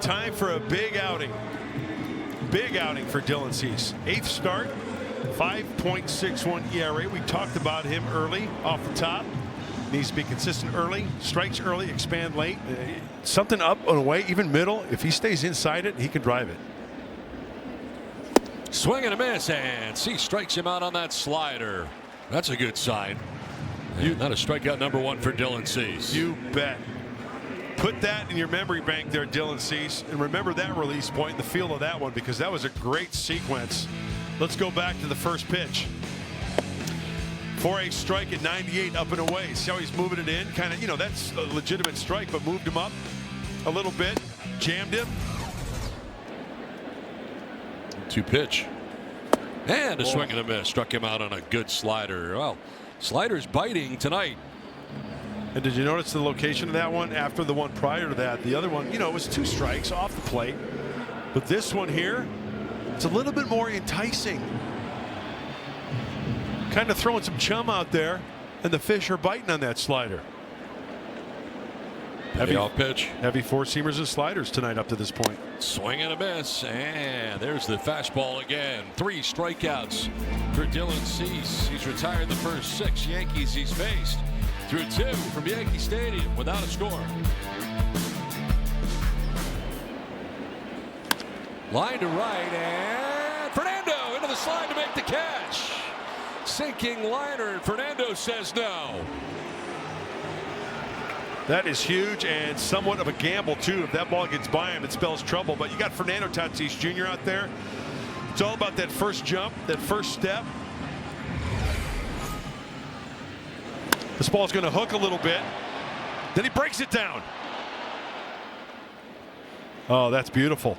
time for a big outing. Big outing for Dylan Cease. 8th start, 5.61 ERA. We talked about him early off the top. Needs to be consistent early, strikes early, expand late. Something up and away, even middle. If he stays inside it, he can drive it. Swing and a miss, and Cease strikes him out on that slider. That's a good sign. Not a strikeout number 1 for Dylan Cease. You bet. Put that in your memory bank there, Dylan Cease, and remember that release point, the feel of that one, because that was a great sequence. Let's go back to the first pitch. For a strike at 98, up and away. See how he's moving it in? Kind of, you know, that's a legitimate strike, but moved him up a little bit, jammed him. 2-pitch. And a swing and a miss. Struck him out on a good slider. Well, slider's biting tonight. And did you notice the location of that one after the one prior to that? The other one, you know, it was 2 strikes off the plate. But this one here, it's a little bit more enticing. Kind of throwing some chum out there, and the fish are biting on that slider. Heavy off pitch. Heavy 4-seamers and sliders tonight up to this point. Swing and a miss, and there's the fastball again. 3 strikeouts for Dylan Cease. He's retired the first 6 Yankees he's faced through 2 from Yankee Stadium without a score. Line to right, and Fernando into the slide to make the catch. Sinking liner, and Fernando says no. That is huge and somewhat of a gamble too. If that ball gets by him, it spells trouble. But you got Fernando Tatis Jr. out there. It's all about that first jump, that first step. This ball's going to hook a little bit. Then he breaks it down. Oh, that's beautiful.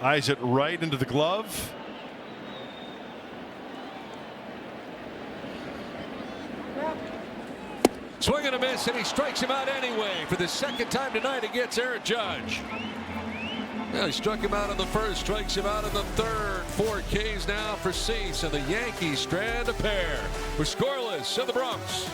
Eyes it right into the glove. Swing and a miss, and he strikes him out anyway for the 2nd time tonight against Aaron Judge. Well, he struck him out on the first, strikes him out on the 3rd. 4 Ks now for Cease, and the Yankees strand a pair. We're scoreless in the Bronx.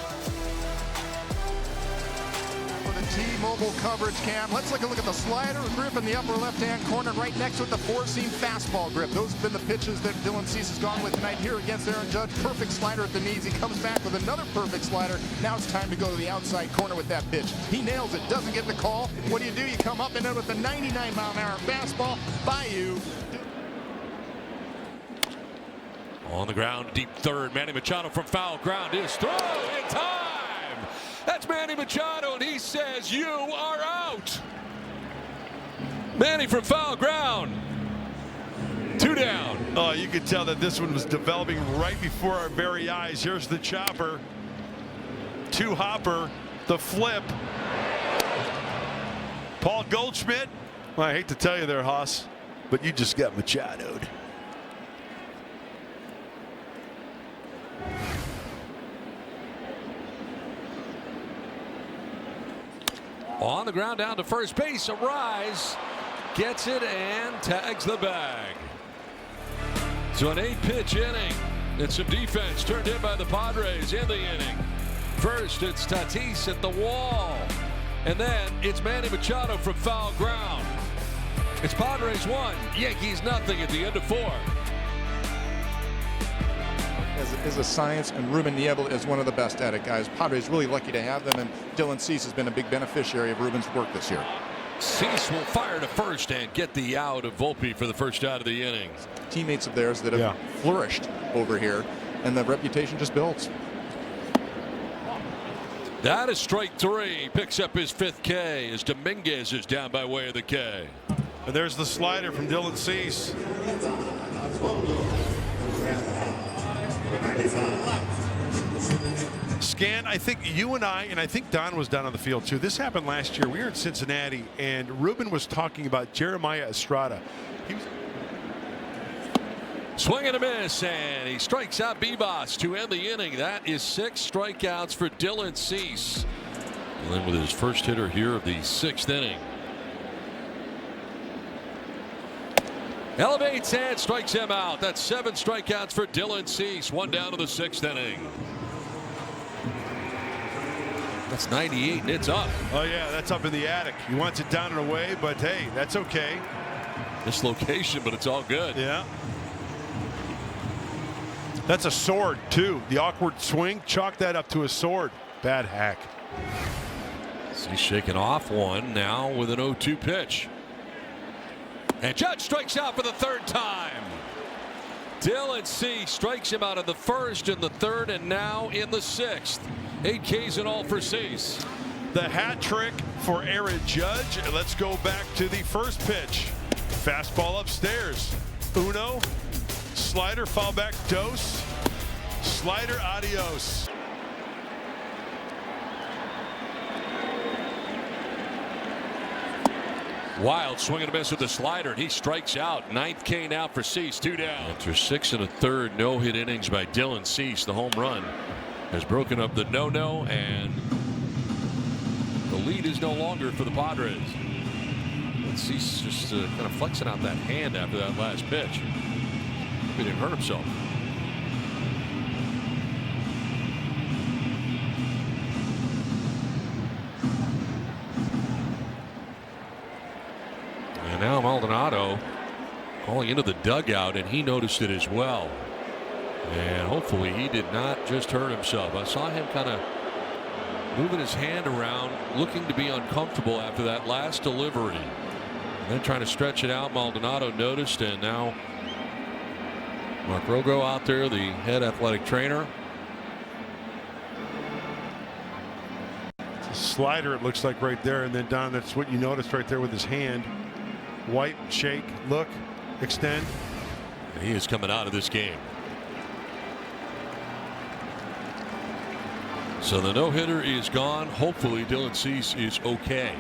For the T-Mobile coverage cam, let's look at the slider grip in the upper left-hand corner, right next to it, the 4-seam fastball grip. Those have been the pitches that Dylan Cease has gone with tonight here against Aaron Judge. Perfect slider at the knees. He comes back with another perfect slider. Now it's time to go to the outside corner with that pitch. He nails it, doesn't get the call. What do? You come up and in with the 99-mile-an-hour fastball by you. On the ground, deep 3rd. Manny Machado from foul ground is throw in time. That's Manny Machado, and he says you are out. Manny from foul ground. 2 down. Oh, you could tell that this one was developing right before our very eyes. Here's the chopper. 2-hopper. The flip. Paul Goldschmidt. Well, I hate to tell you there, Haas, but you just got Machado'd. On the ground down to first base. A rise. Gets it and tags the bag. So an 8-pitch inning. And some defense turned in by the Padres in the inning. First, it's Tatis at the wall. And then it's Manny Machado from foul ground. It's Padres 1, Yankees nothing at the end of 4. Is a science, and Ruben Niebla is one of the best at it, guys. Padres really lucky to have them, and Dylan Cease has been a big beneficiary of Ruben's work this year. Cease will fire to first and get the out of Volpe for the first out of the inning. Teammates of theirs that have flourished over here, and the reputation just builds. That is strike 3. Picks up his 5th K as Dominguez is down by way of the K. And there's the slider from Dylan Cease. Scan, I think you and I think Don was down on the field too. This happened last year. We were in Cincinnati, and Ruben was talking about Jeremiah Estrada. Swing and a miss, and he strikes out Bebas to end the inning. That is 6 strikeouts for Dylan Cease. And then with his first hitter here of the 6th inning. Elevates and strikes him out. That's 7 strikeouts for Dylan Cease. 1 down to the 6th inning. That's That's 98 and it's up. Oh yeah, that's up in the attic. He wants it down and away, but hey, that's okay. Dislocation, but it's all good. Yeah. That's a sword too. The awkward swing, chalk that up to a sword. Bad hack. So he's shaking off one now with an 0-2 pitch. And Judge strikes out for the third time. Dylan Cease strikes him out of the first and the third and now in the sixth. 8 Ks in all for Cease. The hat trick for Aaron Judge. And let's go back to the first pitch. Fastball upstairs. Uno. Slider, foul back, dos. Slider, adios. Wild swing and a miss with the slider, and he strikes out. 9th K now for Cease, 2 down. After 6 1/3 no-hit innings by Dylan Cease, the home run has broken up the no-no, and the lead is no longer for the Padres. And Cease just kind of flexing out that hand after that last pitch. He didn't hurt himself. And now Maldonado calling into the dugout, and he noticed it as well. And hopefully he did not just hurt himself. I saw him kind of moving his hand around, looking to be uncomfortable after that last delivery. And then trying to stretch it out. Maldonado noticed, and now Mark Rogo out there, the head athletic trainer. Slider, it looks like right there, and then Don, that's what you noticed right there with his hand. Wipe, shake, look, extend. And he is coming out of this game. So the no-hitter is gone. Hopefully Dylan Cease is okay.